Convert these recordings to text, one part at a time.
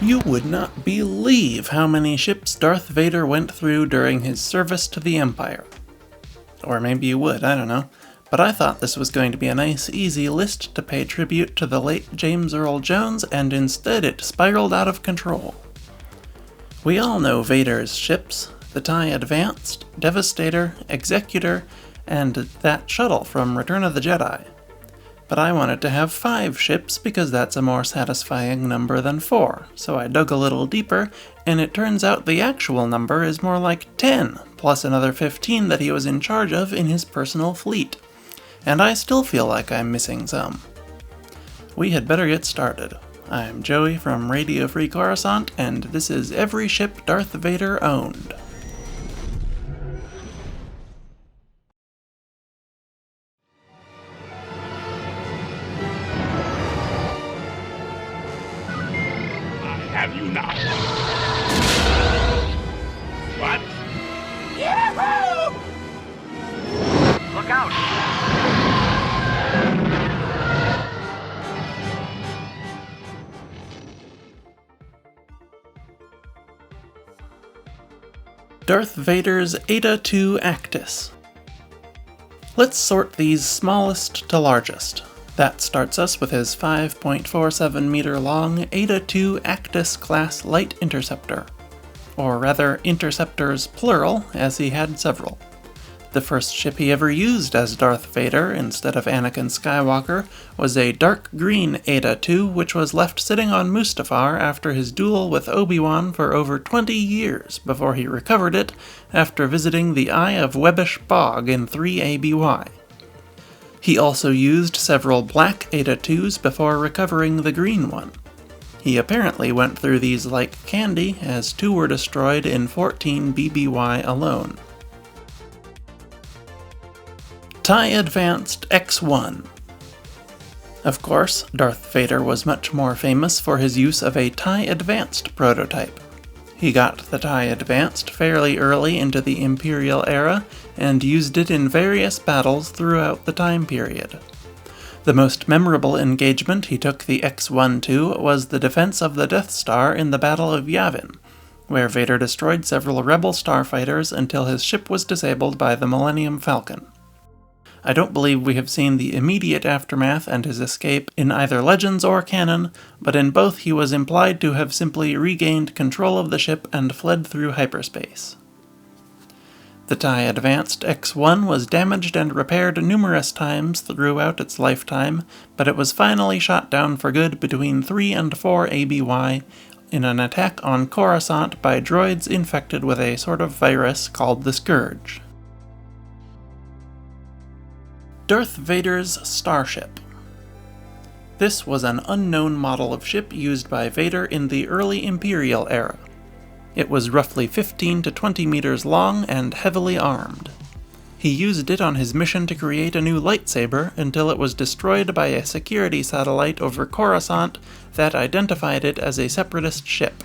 You would not believe how many ships Darth Vader went through during his service to the Empire. Or maybe you would, I don't know. But I thought this was going to be a nice, easy list to pay tribute to the late James Earl Jones, and instead it spiraled out of control. We all know Vader's ships, the Tai Advanced, Devastator, Executor, and that Shuttle from Return of the Jedi. But I wanted to have 5 ships because that's a more satisfying number than 4, so I dug a little deeper, and it turns out the actual number is more like 10, plus another 15 that he was in charge of in his personal fleet. And I still feel like I'm missing some. We had better get started. I'm Joey from Radio Free Coruscant, and this is every ship Darth Vader owned. Have you not? What? Yahoo! Look out! Darth Vader's Ada2 Actis. Let's sort these smallest to largest. That starts us with his 5.47 meter long Ada2 Actis-class light interceptor. Or rather, interceptors plural, as he had several. The first ship he ever used as Darth Vader instead of Anakin Skywalker was a dark green Ada2, which was left sitting on Mustafar after his duel with Obi-Wan for over 20 years before he recovered it after visiting the Eye of Webbish Bog in 3 ABY. He also used several black Ada2s before recovering the green one. He apparently went through these like candy, as 2 were destroyed in 14 BBY alone. Tai Advanced X1. Of course, Darth Vader was much more famous for his use of a Tai Advanced prototype. He got the Tai Advanced fairly early into the Imperial era, and used it in various battles throughout the time period. The most memorable engagement he took the X1 to was the defense of the Death Star in the Battle of Yavin, where Vader destroyed several rebel starfighters until his ship was disabled by the Millennium Falcon. I don't believe we have seen the immediate aftermath and his escape in either Legends or canon, but in both he was implied to have simply regained control of the ship and fled through hyperspace. The Tai Advanced X1 was damaged and repaired numerous times throughout its lifetime, but it was finally shot down for good between 3 and 4 ABY in an attack on Coruscant by droids infected with a sort of virus called the Scourge. Darth Vader's Starship. This was an unknown model of ship used by Vader in the early Imperial era. It was roughly 15 to 20 meters long and heavily armed. He used it on his mission to create a new lightsaber until it was destroyed by a security satellite over Coruscant that identified it as a separatist ship.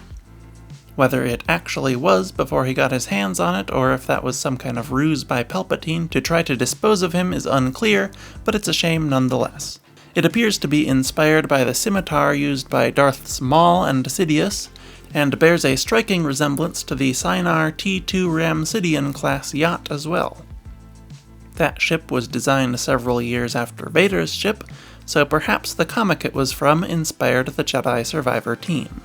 Whether it actually was before he got his hands on it, or if that was some kind of ruse by Palpatine to try to dispose of him is unclear, but it's a shame nonetheless. It appears to be inspired by the scimitar used by Darths Maul and Sidious, and bears a striking resemblance to the Sinar T2 Ramsidian-class yacht as well. That ship was designed several years after Vader's ship, so perhaps the comic it was from inspired the Jedi Survivor team.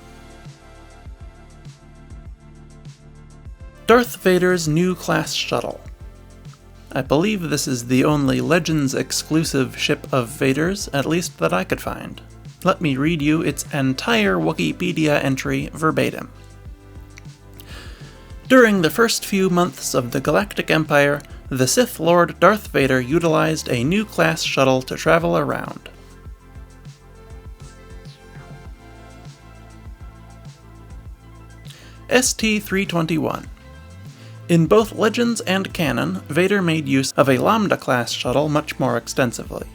Darth Vader's new class shuttle. I believe this is the only Legends-exclusive ship of Vader's, at least that I could find. Let me read you its entire Wikipedia entry verbatim. During the first few months of the Galactic Empire, the Sith Lord Darth Vader utilized a new class shuttle to travel around. ST-321. In both Legends and canon, Vader made use of a Lambda-class shuttle much more extensively.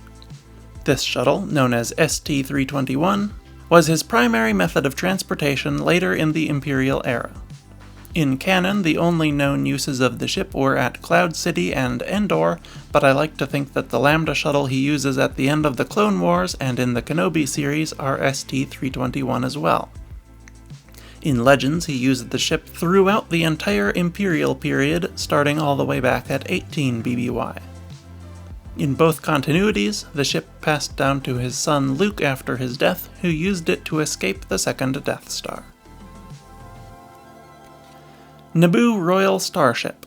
This shuttle, known as ST-321, was his primary method of transportation later in the Imperial era. In canon, the only known uses of the ship were at Cloud City and Endor, but I like to think that the Lambda shuttle he uses at the end of the Clone Wars and in the Kenobi series are ST-321 as well. In Legends, he used the ship throughout the entire Imperial period, starting all the way back at 18 BBY. In both continuities, the ship passed down to his son Luke after his death, who used it to escape the second Death Star. Nabu Royal Starship.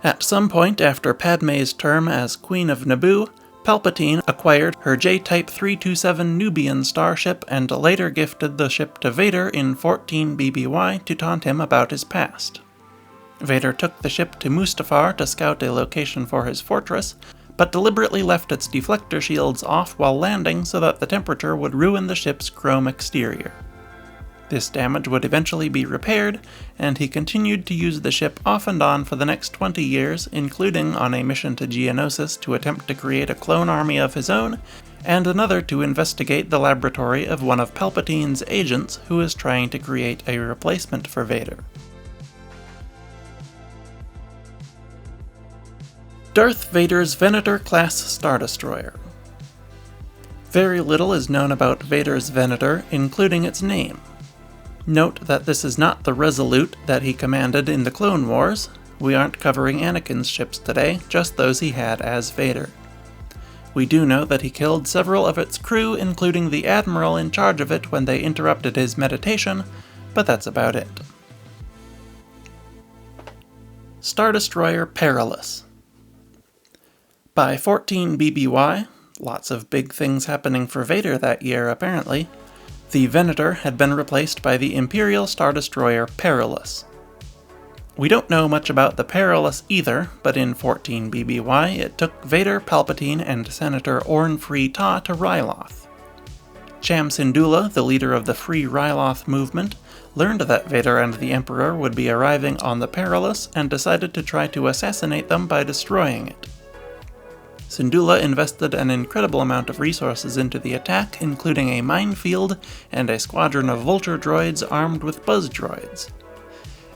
At some point after Padmé's term as Queen of Nabu, Palpatine acquired her J-Type 327 Nubian starship and later gifted the ship to Vader in 14 BBY to taunt him about his past. Vader took the ship to Mustafar to scout a location for his fortress, but deliberately left its deflector shields off while landing so that the temperature would ruin the ship's chrome exterior. This damage would eventually be repaired, and he continued to use the ship off and on for the next 20 years, including on a mission to Geonosis to attempt to create a clone army of his own, and another to investigate the laboratory of one of Palpatine's agents who is trying to create a replacement for Vader. Darth Vader's Venator-class Star Destroyer. Very little is known about Vader's Venator, including its name. Note that this is not the Resolute that he commanded in the Clone Wars. We aren't covering Anakin's ships today, just those he had as Vader. We do know that he killed several of its crew, including the Admiral in charge of it when they interrupted his meditation, but that's about it. Star Destroyer Perilous. By 14 BBY, lots of big things happening for Vader that year apparently, the Venator had been replaced by the Imperial Star Destroyer Perilous. We don't know much about the Perilous either, but in 14 BBY it took Vader, Palpatine, and Senator Orn Free Taa to Ryloth. Cham Syndulla, the leader of the Free Ryloth movement, learned that Vader and the Emperor would be arriving on the Perilous and decided to try to assassinate them by destroying it. Syndulla invested an incredible amount of resources into the attack, including a minefield and a squadron of vulture droids armed with buzz droids.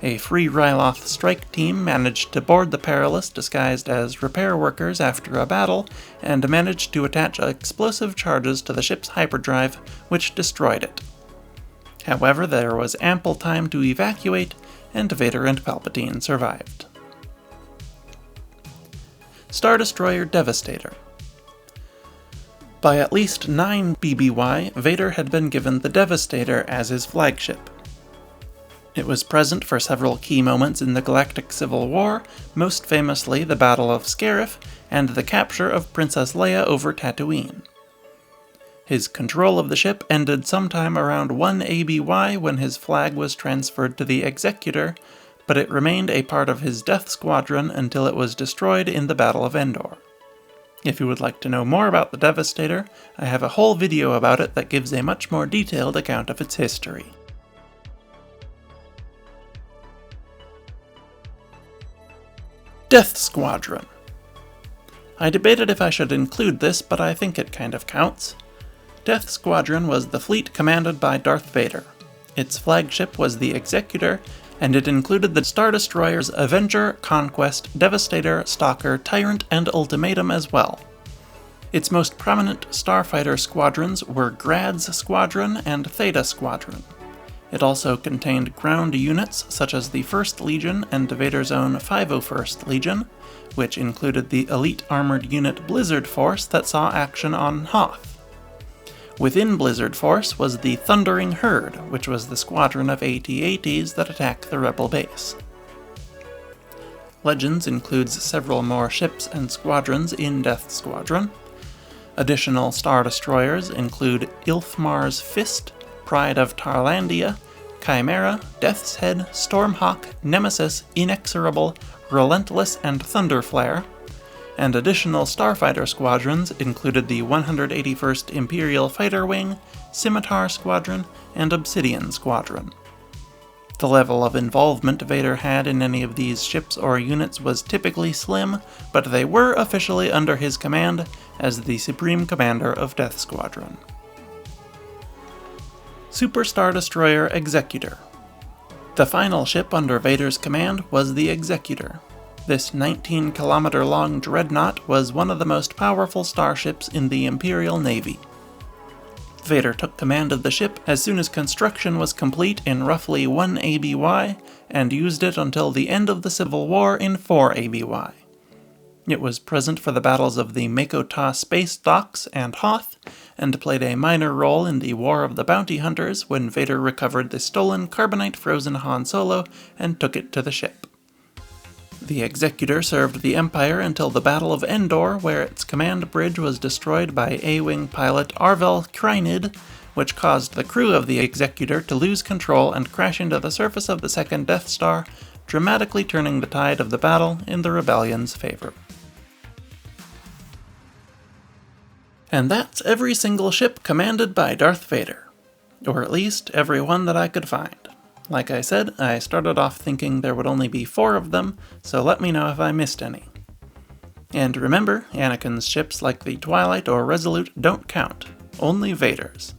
A Free Ryloth strike team managed to board the Perilous disguised as repair workers after a battle, and managed to attach explosive charges to the ship's hyperdrive, which destroyed it. However, there was ample time to evacuate, and Vader and Palpatine survived. Star Destroyer Devastator. By at least 9 BBY, Vader had been given the Devastator as his flagship. It was present for several key moments in the Galactic Civil War, most famously the Battle of Scarif and the capture of Princess Leia over Tatooine. His control of the ship ended sometime around 1 ABY when his flag was transferred to the Executor, but it remained a part of his Death Squadron until it was destroyed in the Battle of Endor. If you would like to know more about the Devastator, I have a whole video about it that gives a much more detailed account of its history. Death Squadron. I debated if I should include this, but I think it kind of counts. Death Squadron was the fleet commanded by Darth Vader. Its flagship was the Executor, and it included the Star Destroyers Avenger, Conquest, Devastator, Stalker, Tyrant, and Ultimatum as well. Its most prominent starfighter squadrons were Grad's Squadron and Theta Squadron. It also contained ground units such as the 1st Legion and Vader's own 501st Legion, which included the elite armored unit Blizzard Force that saw action on Hoth. Within Blizzard Force was the Thundering Herd, which was the squadron of AT-ATs that attacked the Rebel base. Legends includes several more ships and squadrons in Death Squadron. Additional Star Destroyers include Ilfmar's Fist, Pride of Tarlandia, Chimera, Death's Head, Stormhawk, Nemesis, Inexorable, Relentless, and Thunderflare, and additional starfighter squadrons included the 181st Imperial Fighter Wing, Scimitar Squadron, and Obsidian Squadron. The level of involvement Vader had in any of these ships or units was typically slim, but they were officially under his command as the Supreme Commander of Death Squadron. Super Star Destroyer Executor. The final ship under Vader's command was the Executor. This 19-kilometer-long dreadnought was one of the most powerful starships in the Imperial Navy. Vader took command of the ship as soon as construction was complete in roughly 1 ABY, and used it until the end of the Civil War in 4 ABY. It was present for the battles of the Micro-aTAC space docks and Hoth, and played a minor role in the War of the Bounty Hunters when Vader recovered the stolen carbonite-frozen Han Solo and took it to the ship. The Executor served the Empire until the Battle of Endor, where its command bridge was destroyed by A-Wing pilot Arvel Krynid, which caused the crew of the Executor to lose control and crash into the surface of the second Death Star, dramatically turning the tide of the battle in the Rebellion's favor. And that's every single ship commanded by Darth Vader. Or at least, every one that I could find. Like I said, I started off thinking there would only be 4 of them, so let me know if I missed any. And remember, Anakin's ships like the Twilight or Resolute don't count, only Vader's.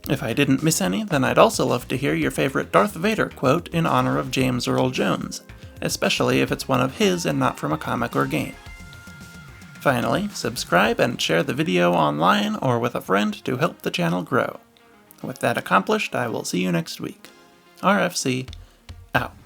If I didn't miss any, then I'd also love to hear your favorite Darth Vader quote in honor of James Earl Jones, especially if it's one of his and not from a comic or game. Finally, subscribe and share the video online or with a friend to help the channel grow. With that accomplished, I will see you next week. RFC, out.